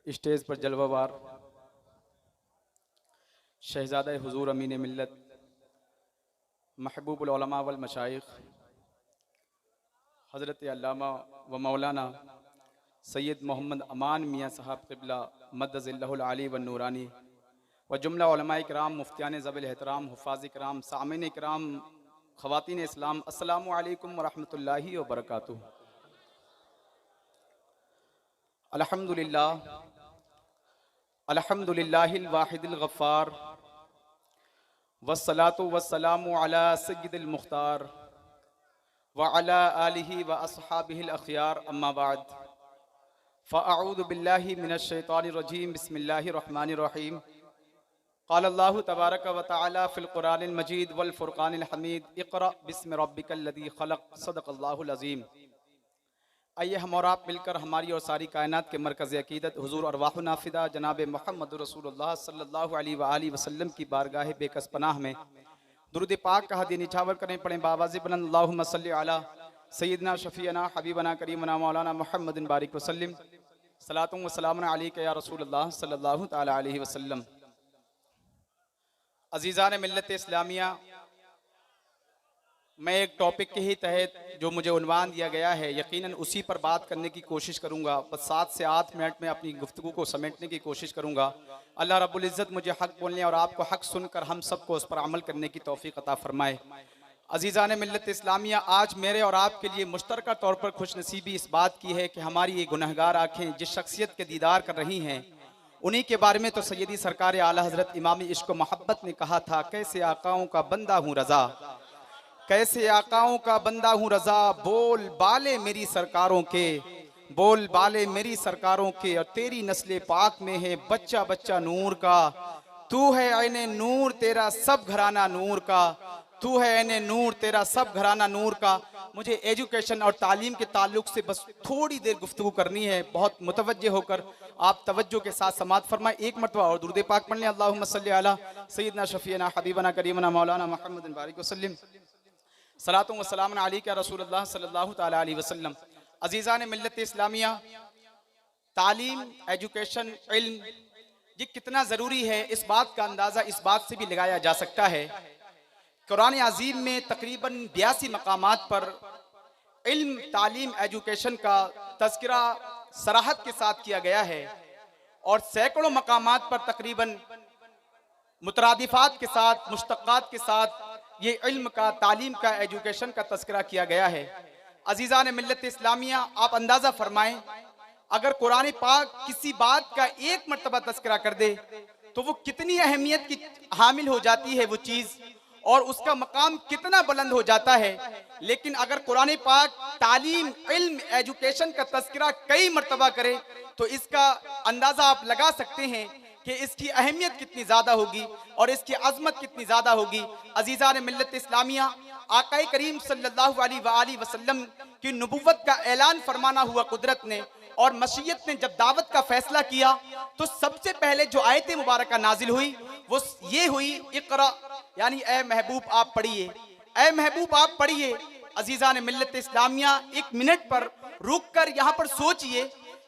Stage पर जलवावार शहजादा हुजूर अमीन मिल्लत महबूबुल उलमा वल मशाइख हज़रत अल्लामा व मौलाना सैयद मोहम्मद अमान मियाँ साहब क़िबला मद्दज़िल्लहुल आली व नूरानी व जुमला उलमाए किराम मुफ्तियान ज़बिल एहतराम हुफ़ाज़ किराम सामिन किराम ख़वातीन इस्लाम अस्सलामु अलैकुम व रहमतुल्लाहि व बरकातुहू। अल्हम्दुलिल्लाह अल्हम्दुलिल्लाहिल वाहिदिल गफ़्फ़ार वस्सलातु वस्सलामु अला सय्यिदिल मुख्तार व अला आलिहि व अस्हाबिहिल अख़यार अम्मा बाद फ़अऊज़ु बिल्लाहि मिनश शैतानिर रजीम बिस्मिल्लाहिर रहमानिर रहीम। क़ाल अल्लाहु तबारक व तआला फ़िल क़ुरानिल मजीद वल फ़ुरक़ानिल हमीद इक़रा बिस्मि रब्बिकल लज़ी ख़लक़ सदक़ल्लाहुल अज़ीम। आइए हम और आप मिलकर हमारी और सारी कायनात के मरकज़ अक़ीदत हुज़ूर अरवाह नाफिदा जनाब मोहम्मद रसूलुल्लाह सल्लल्लाहु अलैहि वसल्लम की बारगाह बेकस पनाह में दुरूद पाक का हदीया निछावर करें। पढ़ें बावाज़ि बुलंद अल्लाहुम्मा सल्लि अला सय्यिदना शफ़ीअना हबीबना करीमना मौलाना मुहम्मदिन बारिक वसल्लिम सलातुन व सलामुन अलैका या रसूलल्लाह सल्लल्लाहु तआला अलैहि वसल्लम। अज़ीज़ान मिल्लत इस्लामिया, मैं एक टॉपिक के ही तहत जो मुझे उन्वान दिया गया है यकीनन उसी पर बात करने की कोशिश करूंगा। बस 7 से 8 मिनट में अपनी गुफ्तगू को समेटने की कोशिश करूंगा। अल्लाह रब्बुल इज़्ज़त मुझे हक़ बोलने और आपको हक़ सुनकर हम सबको उस पर अमल करने की तौफ़ीक़ अता फ़रमाए। अज़ीज़ान मिल्लत इस्लामिया, आज मेरे और आपके लिए मुश्तरका तौर पर खुशनसीबी इस बात की है कि हमारी ये गुनहगार आँखें जिस शख्सियत के दीदार कर रही हैं उन्हीं के बारे में तो सैयदी सरकार आला हज़रत इमाम इश्क़ व मोहब्बत ने कहा था, कैसे आकाओं का बंदा हूँ रज़ा, कैसे आकाओं का बंदा हूँ रज़ा, बोल बाले मेरी सरकारों के, बोल बाले मेरी सरकारों के, और तेरी नस्ल पाक में है बच्चा बच्चा नूर का, तू है ऐने नूर तेरा सब घराना नूर का, तू है ऐने नूर तेरा सब घराना नूर का। मुझे एजुकेशन और तालीम के ताल्लुक से बस थोड़ी देर गुफ्तगू करनी है, बहुत मुतवज्जे होकर आप तवज्जो के साथ समात फरमाएं। एक मरतबा और दुरूद पाक पढ़ लें। अल्लाहुम्मा सल्लि अला सय्यिदना शफ़ीअना हबीबना करीमना मौलाना मुहम्मदिन बारिक वसल्लिम सलातुन व सलामुन अलैका रसूलुल्लाह सल्लल्लाहु तआला अलैहि वसल्लम। अज़ीज़ान मिल्लत इस्लामिया, तालीम, एजुकेशन, इल्म ये कितना ज़रूरी है इस बात का अंदाज़ा इस बात से भी लगाया जा सकता है। कुरान अज़ीम में तकरीबन 82 मकामात पर इल्म, तालीम, एजुकेशन का तज़किरा सराहत के साथ किया गया है और सैकड़ों मकामात पर तकरीबन मुतरादिफात के साथ, मुश्तक़ात के साथ ये इल्म का, तालीम का, एजुकेशन का तज़किरा किया गया है। अज़ीज़ान मिल्लत इस्लामिया, आप अंदाज़ा फरमाएं अगर कुरान पाक किसी बात का एक मरतबा तज़किरा कर दे तो वो कितनी अहमियत की हामिल हो जाती है वो चीज़, और उसका मकाम कितना बुलंद हो जाता है। लेकिन अगर कुरान पाक तालीम, इल्म, एजुकेशन का तज़किरा कई मरतबा करे तो इसका अंदाज़ा आप लगा सकते हैं कि इसकी अहमियत कितनी ज़्यादा होगी और इसकी अज़मत कितनी ज़्यादा होगी। अज़ीज़ान मिल्लत इस्लामिया, आक़ाए करीम सल्लल्लाहु अलैहि वसल्लम की नबुव्वत का ऐलान फरमाना हुआ कुदरत ने और मशीयत ने जब दावत का फैसला किया तो सबसे पहले जो आयत मुबारका नाजिल हुई वो ये हुई, इक़रा, यानी ए महबूब आप पढ़िए, ए महबूब आप पढ़िए। अज़ीज़ान मिल्लत इस्लामिया, एक मिनट पर रुक कर यहाँ पर सोचिए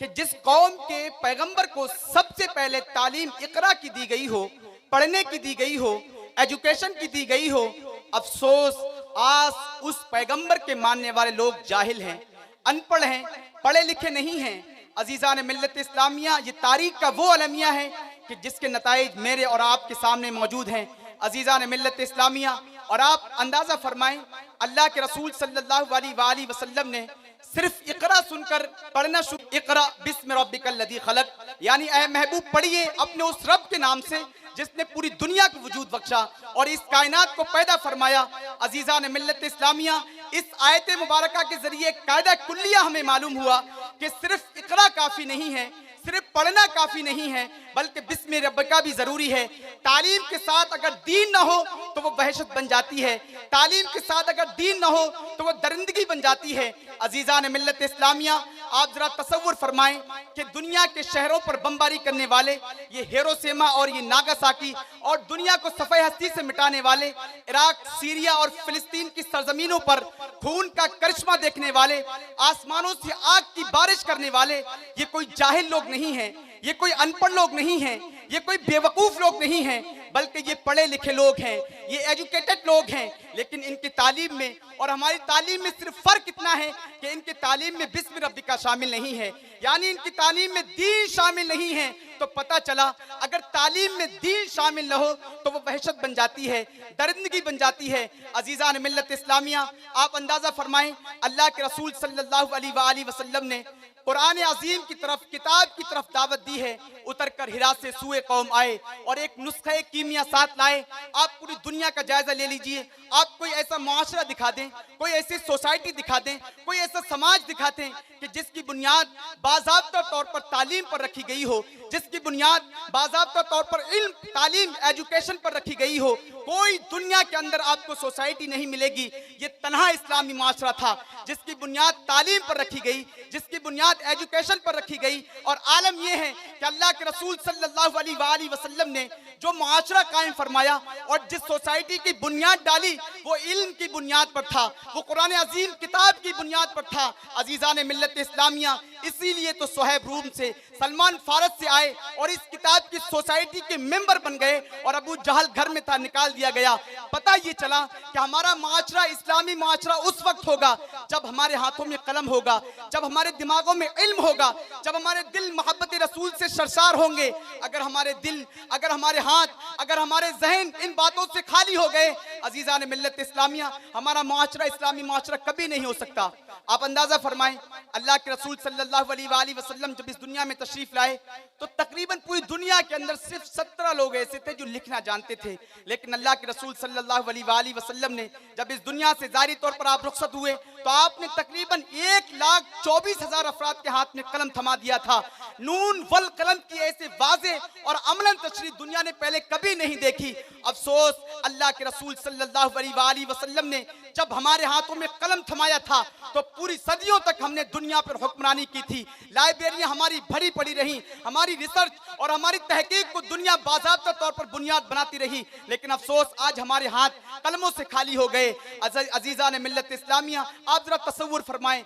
कि जिस कौम के पैगंबर को सबसे पहले तालीम इक़रा की दी गई हो, पढ़ने की दी गई हो, एजुकेशन की दी गई हो, अफसोस आज उस पैगंबर के मानने वाले लोग जाहिल हैं, अनपढ़ हैं, पढ़े लिखे नहीं हैं। अज़ीज़ान मिल्लत इस्लामिया, ये तारीख का वो अलमिया है कि जिसके नताइज मेरे और आपके सामने मौजूद हैं। अज़ीज़ान मिल्लत इस्लामिया, और आप अंदाज़ा फरमाएं अल्लाह के रसूल सल्लल्लाहु अलैहि वसल्लम ने सिर्फ इक़रा सुनकर पढ़ना शुरू, इक़रा बिस्मि रब्बिकल लज़ी ख़लक़, यानी ऐ महबूब पढ़िए अपने उस रब के नाम से जिसने पूरी दुनिया को वजूद बख्शा और इस कायनात को पैदा फरमाया। अज़ीज़ान मिल्लत इस्लामिया, इस आयत मुबारका के जरिए कायदा कुल्लिया हमें मालूम हुआ कि सिर्फ इक़रा काफ़ी नहीं है, सिर्फ पढ़ना काफ़ी नहीं है, बल्कि बिस्मि रब्बिका भी ज़रूरी है। तालीम के साथ अगर दीन ना हो तो वो वहशत बन जाती है, तालीम के साथ अगर दीन ना हो तो वो दरिंदगी बन जाती है। अज़ीज़ान मिल्लत इस्लामिया, आप जरा तसव्वुर फरमाएं कि दुनिया के शहरों पर बमबारी करने वाले ये हिरोशिमा और ये नागासाकी और दुनिया को सफ़े हस्ती से मिटाने वाले इराक, सीरिया और फिलिस्तीन की सरजमीनों पर खून का करिश्मा देखने वाले, आसमानों से आग की बारिश करने वाले ये कोई जाहिल लोग नहीं हैं। ये कोई अनपढ़ लोग नहीं हैं, ये कोई बेवकूफ लोग नहीं हैं, बल्कि ये पढ़े लिखे लोग हैं, ये एजुकेटेड लोग हैं। लेकिन इनकी तालीम में और हमारी तालीम में सिर्फ फर्क इतना है कि इनकी तालीम में बिस्म रब्बिका शामिल नहीं है, यानी इनकी तालीम में दीन शामिल नहीं है। तो पता चला अगर तालीम में दीन शामिल न हो तो वो वहशत बन जाती है, दरिंदगी बन जाती है। अजीज़ान मिल्लत इस्लामिया, आप अंदाजा फरमाएं, अल्लाह के रसूल सल्लल्लाहु अलैहि वसल्लम ने कुरान अजीम की तरफ, किताब की तरफ दावत दी है। उतर कर हिरा से सूए कौम आए और एक नुस्खे कीमिया साथ लाए। आप पूरी दुनिया का जायजा ले लीजिए, आप कोई ऐसा मुआशरा दिखा दें, कोई ऐसी सोसाइटी दिखा दें, कोई ऐसा समाज दिखा दें कि जिसकी बुनियाद बाज़ाब्ता तौर पर तालीम पर रखी गई हो, जिसकी बुनियाद बाज़ाब्ता तौर पर इल्म, तालीम, एजुकेशन पर रखी गई हो। कोई दुनिया के अंदर आपको सोसाइटी नहीं मिलेगी। ये तन्हा इस्लामी माशरा था जिसकी बुनियाद तालीम पर रखी गई, जिसकी बुनियाद एजुकेशन पर रखी गई। और आलम यह है कि अल्लाह के रसूल सल्लल्लाहु अलैहि वसल्लम ने जो माशरा कायम फरमाया और जिस सोसाइटी की बुनियाद डाली वो इल्म की बुनियाद पर था, वो कुरान अजीम किताब की बुनियाद पर था। अजीज़ान मिल्लत इस्लामिया, इसीलिए तो सुहैब रूम से, सलमान फारस से आए और इस किताब की सोसाइटी के मेंबर बन गए और अबू जहल घर में था, निकाल दिया गया। पता ये चला कि हमारा माशरा इस्लामी माशरा उस वक्त होगा जब हमारे हाथों में कलम होगा, जब हमारे दिमागों में इल्म होगा, जब हमारे दिल मोहब्बत रसूल से सरसार होंगे। अगर हमारे दिल, अगर हमारे हाथ, अगर हमारे जहन इन बातों से खाली हो गए, अजीज़ान मिल्लत इस्लामिया, हमारा माशरा इस्लामी माशरा कभी नहीं हो सकता। आप अंदाजा फरमाएं, अल्लाह के रसूल सल्लल्लाहु अलैहि वसल्लम जब इस दुनिया में तशरीफ लाए तो तकरीबन पूरी दुनिया के अंदर सिर्फ 17 लोग ऐसे थे जो लिखना जानते थे। लेकिन अल्लाह के रसूल सल्लल्लाहु अलैहि वसल्लम ने जब इस दुनिया से जारी तौर पर आप रुखसत हुए तो आपने तकरीबन 1,24,000 अफराद के हाथ में कलम थमा दिया था। नून वल कलम की ऐसे वाज़े और अमलन तशरीह दुनिया ने पहले कभी नहीं देखी। अफसोस, अल्लाह के रसूल सल्लल्लाहु अलैहि वसल्लम ने जब हमारे हाथों में कलम थमाया था तो पूरी सदियों तक हमने दुनिया पर हुक्मरानी की थी। लाइब्रेरियां हमारी भरी पड़ी रही, हमारी रिसर्च और हमारी तहकीक को दुनिया बाज़ाब्ता तौर पर बुनियाद बनाती रही। लेकिन अफसोस, आज हमारे हाथ कलमों से खाली हो गए। अजीज़ान मिल्लत इस्लामिया, आप जरा तसव्वुर फरमाएं,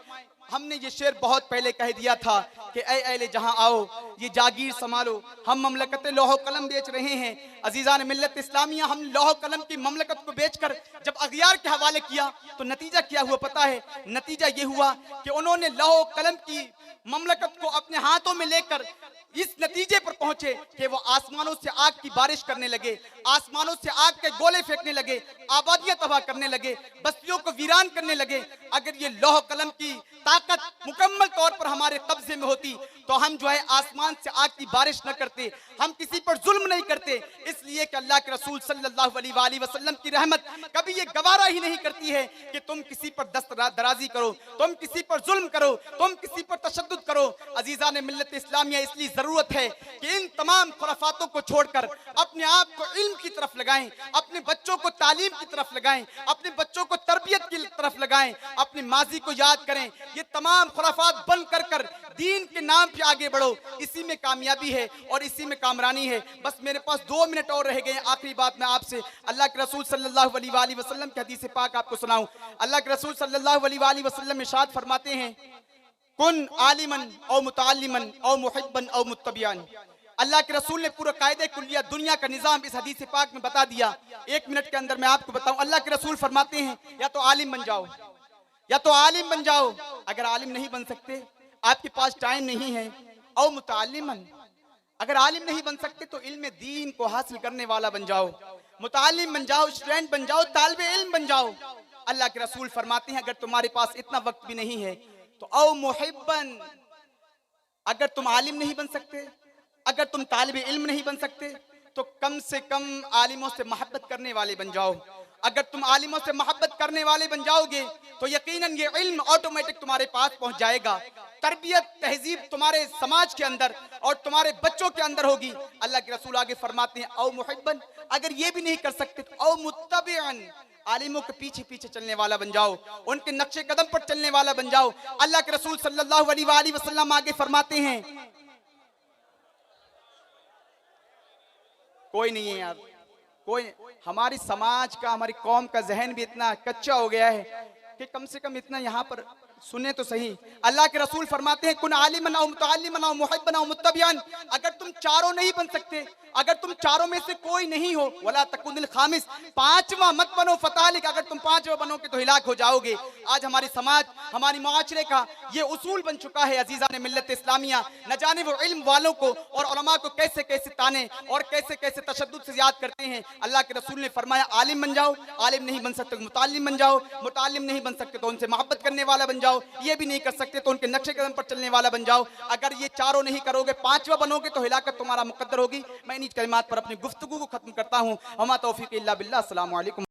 हमने ये शेर बहुत पहले कह दिया था कि ऐ अहले जहां आओ, ये जागीर संभालो, हम ममलकत लौह कलम बेच रहे हैं। अजीज़ान मिल्लत इस्लामिया, हम लौह कलम की ममलकत को बेचकर जब अगियार के हवाले किया तो नतीजा क्या हुआ पता है? नतीजा ये हुआ कि उन्होंने लौह कलम की ममलकत को अपने हाथों में लेकर इस नतीजे पर पहुंचे कि वो आसमानों से आग की बारिश करने लगे, आसमानों से आग के गोले फेंकने लगे, आबादियां तबाह करने लगे, बस्तियों को वीरान करने लगे। अगर ये लौह कलम की ताकत मुकम्मल तौर पर हमारे कब्जे में होती तो हम जो है आसमान से आग की बारिश न करते, हम किसी पर जुल्म नहीं करते। इसलिए कि अल्लाह के रसूल सल्लल्लाहु अलैहि वसल्लम की रहमत कभी ये गवारा ही नहीं करती है कि तुम किसी पर दराजी करो, तुम किसी पर जुल्म करो, तुम किसी पर तशद्दुद करो। अजीज़ान मिल्लत इस्लामिया, इसलिए जरूरत है कि इन तमाम खुराफातों को छोड़कर अपने आप को इल्म की तरफ लगाएं, अपने बच्चों को तालीम की तरफ लगाएं, अपने बच्चों को तरबियत की तरफ लगाएं, अपने माजी को याद करें। ये तमाम खुराफात बंद कर दीन के नाम पे आगे बढ़ो, इसी में कामयाबी है और इसी में कामरानी है। बस मेरे पास 2 मिनट और रह गए। आखिरी बात मैं आपसे अल्लाह के रसूल सल्लल्लाहु अलैहि वसल्लम की हदीस पाक आपको सुनाऊं। अल्लाह के रसूल सल्लल्लाहु अलैहि वसल्लम इरशाद फरमाते हैं, कुन आलिमन औ मुताल्लिमन औ मुहिब्बन औ मुत्तबियान। अल्लाह के रसूल ने पूरा कायदे कुल्लिया, दुनिया का निजाम इस हदीस पाक में बता दिया। 1 मिनट के अंदर मैं आपको बताऊं। अल्लाह के रसूल फरमाते हैं, या तो आलिम बन जाओ, या तो आलिम बन जाओ। अगर आलिम नहीं बन सकते, आपके पास टाइम नहीं है, औ मुताल्लिमन, अगर आलिम नहीं बन सकते तो इल्म दीन को हासिल करने वाला बन जाओ, मुताल्लिम बन जाओ, स्टूडेंट बन जाओ, तालिबे इल्म बन जाओ। अल्लाह के रसूल फरमाते हैं, अगर तुम्हारे पास इतना वक्त भी नहीं है तो औ मुहिब्बन, अगर तुम आलिम नहीं बन सकते, अगर तुम तालिबे इल्म नहीं बन सकते तो कम से कम आलिमों से मोहब्बत करने वाले बन जाओ। अगर तुम आलिमों से मोहब्बत करने वाले बन जाओगे तो यकीनन ये इल्म ऑटोमेटिक तुम्हारे पास पहुंच जाएगा। तरबियत, तहजीब तुम्हारे समाज के अंदर और तुम्हारे बच्चों के अंदर होगी। अल्लाह के रसूल आगे फरमाते हैं, औ मुहिब्बन, अगर ये भी नहीं कर सकते तो औ मुत्तबिअन, आलिमों के पीछे पीछे चलने वाला बन जाओ, उनके नक्शे कदम पर चलने वाला बन जाओ। अल्लाह के रसूल सल्लल्लाहु अलैहि वसल्लम आगे फरमाते हैं, कोई नहीं है यार, कोई, हमारी समाज का, हमारी कौम का जहन भी इतना कच्चा हो गया है कि कम से कम इतना यहाँ पर सुने तो सही, अल्लाह के रसूल फरमाते हैं कुन आलिमन औ मुतअल्लिमन औ मुहिब्बन औ मुत्तबियन, अगर तुम चारों नहीं बन सकते, अगर तुम चारों में से कोई नहीं हो, वला तकुनिल खामिस, पांचवा मत बनो फतालिक, अगर तुम पांचवा बनोगे तो हिलाक हो जाओगे। आज हमारी समाज, हमारी मुआशरे का ये उसूल बन चुका है अजीजा ने मिल्लत इस्लामिया, न जाने वो इल्म वालों को और उलमा को कैसे कैसे ताने और कैसे कैसे तशद्दुद से याद करते हैं। अल्लाह के रसूल ने फरमाया आलिम बन जाओ, आलिम नहीं बन सकते तो मुतालिम बन जाओ, मुतालिम नहीं बन सकते तो उनसे मोहब्बत करने वाला बन जाओ, ये भी नहीं कर सकते तो उनके नक्शे कदम पर चलने वाला बन जाओ। अगर ये चारों नहीं करोगे, पांचवा बनोगे तो हिलाकत तुम्हारा मुकद्दर होगी। मैं इन कलिमात पर अपनी गुफ्तगू को खत्म करता हूँ। हमा तौफीक इल्ला बिल्लाह। अस्सलामु अलैकुम।